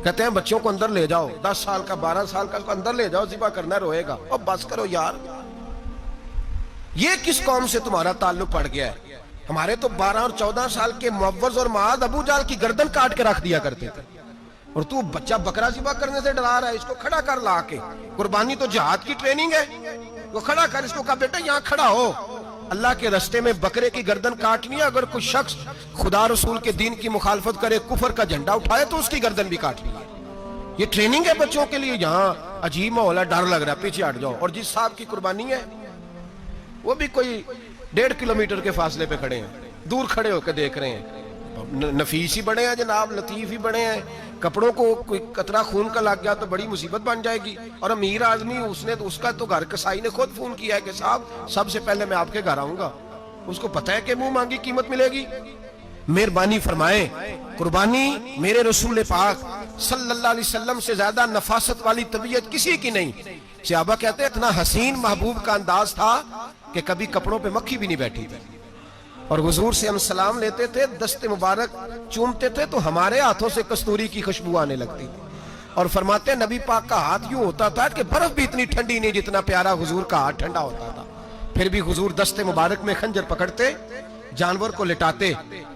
کہتے ہیں بچوں کو اندر لے جاؤ، 10 سال کا 12 سال کا، اس کو اندر لے جاؤ، ذبح کرنا روئے گا۔ اور بس کرو یار، یہ کس قوم سے تمہارا تعلق پڑ گیا ہے؟ ہمارے تو 12 اور 14 سال کے معوذ اور معاذ ابو جہل کی گردن کاٹ کے رکھ دیا کرتے تھے، اور تو بچہ بکرا ذبح کرنے سے ڈرا رہا ہے۔ اس کو کھڑا کر لا کے، قربانی تو جہاد کی ٹریننگ ہے، وہ کھڑا کر، اس کو کہا بیٹا یہاں کھڑا ہو، اللہ کے رستے میں بکرے کی گردن کاٹنی ہے، اگر کوئی شخص خدا رسول کے دین کی مخالفت کرے، کفر کا جھنڈا اٹھائے تو اس کی گردن بھی کاٹنی ہے۔ یہ ٹریننگ ہے بچوں کے لیے۔ یہاں عجیب ماحول ہے، ڈر لگ رہا ہے، پیچھے ہٹ جاؤ۔ اور جس صاحب کی قربانی ہے وہ بھی کوئی 1.5 کلومیٹر کے فاصلے پہ کھڑے ہیں، دور کھڑے ہو کے دیکھ رہے ہیں۔ نفیس ہی بڑے ہیں جناب، لطیف ہی بڑے ہیں، کپڑوں کو کوئی قطرہ خون کا لگ گیا تو بڑی مصیبت بن جائے گی۔ اور امیر آدمی، اس کا تو گھر کسائی نے خود فون کیا ہے کہ صاحب سب سے پہلے میں آپ کے گھر آؤں گا، اس کو پتہ ہے کہ منہ مانگی قیمت ملے گی۔ مہربانی فرمائیں، قربانی میرے رسول پاک صلی اللہ علیہ وسلم سے زیادہ نفاست والی طبیعت کسی کی نہیں۔ صحابہ کہتے ہیں اتنا حسین محبوب کا انداز تھا کہ کبھی کپڑوں پہ مکھی بھی نہیں بیٹھی تھی، اور حضور سے ہم سلام لیتے تھے، دست مبارک چومتے تھے تو ہمارے ہاتھوں سے کستوری کی خوشبو آنے لگتی تھی، اور فرماتے ہیں نبی پاک کا ہاتھ یوں ہوتا تھا کہ برف بھی اتنی ٹھنڈی نہیں جتنا پیارا حضور کا ہاتھ ٹھنڈا ہوتا تھا۔ پھر بھی حضور دست مبارک میں خنجر پکڑتے، جانور کو لٹاتے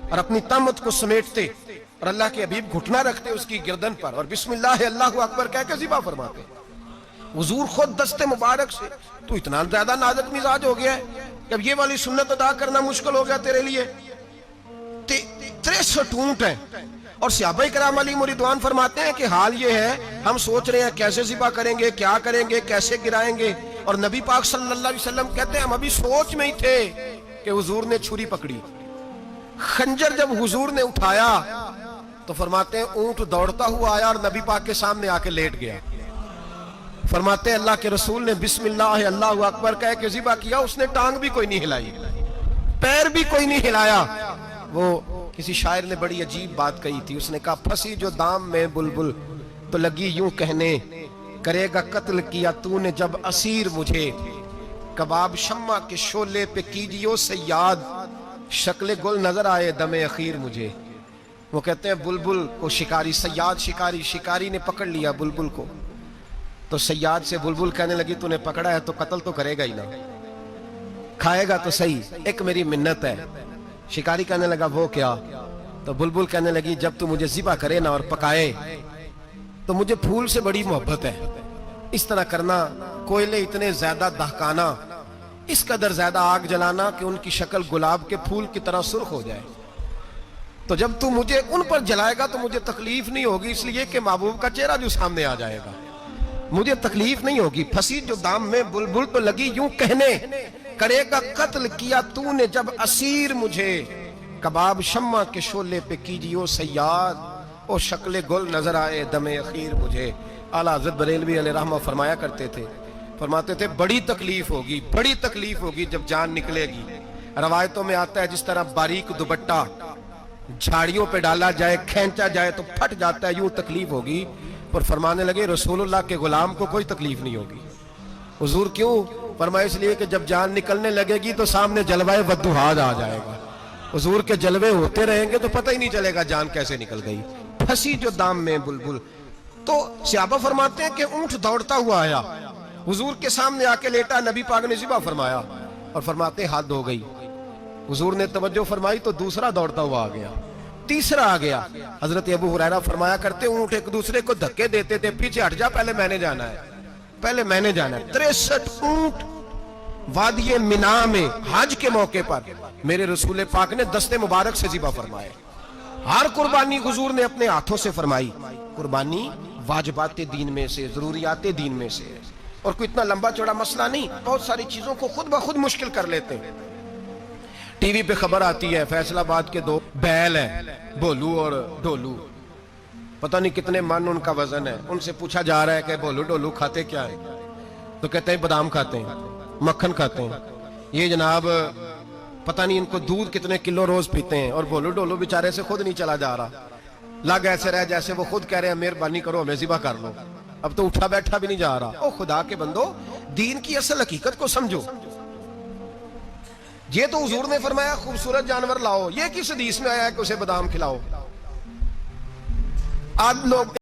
اور اپنی طامت کو سمیٹتے، اور اللہ کے حبیب گھٹنا رکھتے اس کی گردن پر، اور بسم اللہ اللہ اکبر کہہ کے ذبح فرماتے۔ حضور خود دست مبارک سے، تو اتنا زیادہ نازک مزاج ہو گیا ہے کہ اب یہ والی سنت ادا کرنا مشکل ہو گیا تیرے لیے۔ 63 اونٹ ہیں، اور صحابہ کرام علیہم رضوان فرماتے ہیں کہ حال یہ ہے ہم سوچ رہے ہیں کیسے ذبح کریں گے، کیا کریں گے، کیسے گرائیں گے، اور نبی پاک صلی اللہ علیہ وسلم کہتے ہیں ہم ابھی سوچ میں ہی تھے کہ حضور نے چھری پکڑی۔ خنجر جب حضور نے اٹھایا تو فرماتے ہیں اونٹ دوڑتا ہوا آیا اور نبی پاک کے سامنے آ کے لیٹ گیا۔ فرماتے ہیں اللہ کے رسول نے بسم اللہ اللہ اکبر کہہ کے ذبح کیا، اس نے ٹانگ بھی کوئی نہیں ہلائی، پیر بھی کوئی نہیں ہلایا۔ وہ کسی شاعر نے بڑی عجیب بات کہی تھی، اس نے کہا پھنسی جو دام میں بلبل تو لگی یوں کہنے، کرے گا قتل کیا تو نے جب اسیر مجھے، کباب شمع کے شولے پہ کیجیو سیاد، شکل گل نظر آئے دم اخیر مجھے۔ وہ کہتے ہیں بلبل کو شکاری، سیاد شکاری نے پکڑ لیا بلبل کو، تو سیاد سے بلبل کہنے لگی تو نے پکڑا ہے تو قتل تو کرے گا ہی نا، کھائے گا تو صحیح، ایک میری منت ہے۔ شکاری کہنے لگا وہ کیا؟ تو بلبل کہنے لگی جب تو مجھے ذبح کرے نا اور پکائے تو مجھے پھول سے بڑی محبت ہے، اس طرح کرنا، کوئلے اتنے زیادہ دہکانا، اس قدر زیادہ آگ جلانا کہ ان کی شکل گلاب کے پھول کی طرح سرخ ہو جائے، تو جب تو مجھے ان پر جلائے گا تو مجھے تکلیف نہیں ہوگی، اس لیے کہ محبوب کا چہرہ جو سامنے آ جائے گا مجھے تکلیف نہیں ہوگی۔ پھنسی جو دام میں بلبل تو لگی یوں کہنے، کرے گا قتل کیا تو نے جب اسیر مجھے، کباب شمع کے شولے پہ کیجیو سیاد، او شکل گل نظر آئے دم اخیر مجھے۔ اعلیٰ حضرت بریلوی علیہ رحمہ فرمایا کرتے تھے، فرماتے تھے بڑی تکلیف ہوگی جب جان نکلے گی۔ روایتوں میں آتا ہے جس طرح باریک دوپٹہ جھاڑیوں پہ ڈالا جائے، کھینچا جائے تو پھٹ جاتا ہے، یوں تکلیف ہوگی۔ پر فرمانے لگے رسول اللہ کے غلام کو کوئی تکلیف نہیں ہوگی۔ حضور کیوں؟ فرمایا اس لیے کہ جب جان نکلنے لگے گی تو سامنے جلوہ ودہاد آ جائے گا، حضور کے جلوے ہوتے رہیں گے تو پتہ ہی نہیں چلے گا جان کیسے نکل گئی۔ پھنسی جو دام میں بلبل، تو صحابہ فرماتے ہیں کہ اونٹ دوڑتا ہوا آیا، حضور کے سامنے آ کے لیٹا، نبی پاک نے ذبح فرمایا، اور فرماتے ہیں حد ہو گئی۔ حضور نے توجہ فرمائی تو دوسرا دوڑتا ہوا آ گیا، تیسرا آ گیا۔ حضرت ابو ہریرہ فرمایا کرتے اونٹ ایک دوسرے کو دھکے دیتے تھے، پیچھے ہٹ جا، پہلے میں نے جانا ہے، پہلے میں نے جانا ہے۔ 63 اونٹ وادی منا میں حج کے موقع پر میرے رسول پاک نے دست مبارک سے ذبح فرمائے۔ ہر قربانی حضور نے اپنے ہاتھوں سے فرمائی۔ قربانی واجبات دین میں سے، ضروریات دین میں سے، اور کوئی اتنا لمبا چوڑا مسئلہ نہیں، بہت ساری چیزوں کو خود بخود مشکل کر لیتے ہیں۔ ٹی وی پہ خبر آتی ہے فیصل آباد کے 2 بیل ہیں، بولو اور ڈولو، پتہ نہیں کتنے من ان کا وزن ہے، ان سے پوچھا جا رہا ہے کہ بولو ڈولو کھاتے کیا ہیں؟ تو کہتے ہیں بادام کھاتے ہیں، مکھن کھاتے ہیں، یہ جناب پتہ نہیں ان کو دودھ کتنے کلو روز پیتے ہیں، اور بولو ڈولو بیچارے سے خود نہیں چلا جا رہا، لگ ایسے رہ جیسے وہ خود کہہ رہے ہیں مہربانی کرو ہمیں ذبح کر لو، اب تو اٹھا بیٹھا بھی نہیں جا رہا۔ او خدا کے بندو، دین کی اصل حقیقت کو سمجھو۔ یہ تو حضور نے فرمایا خوبصورت جانور لاؤ، یہ کس حدیث میں آیا ہے کہ اسے بادام کھلاؤ؟ آج لوگ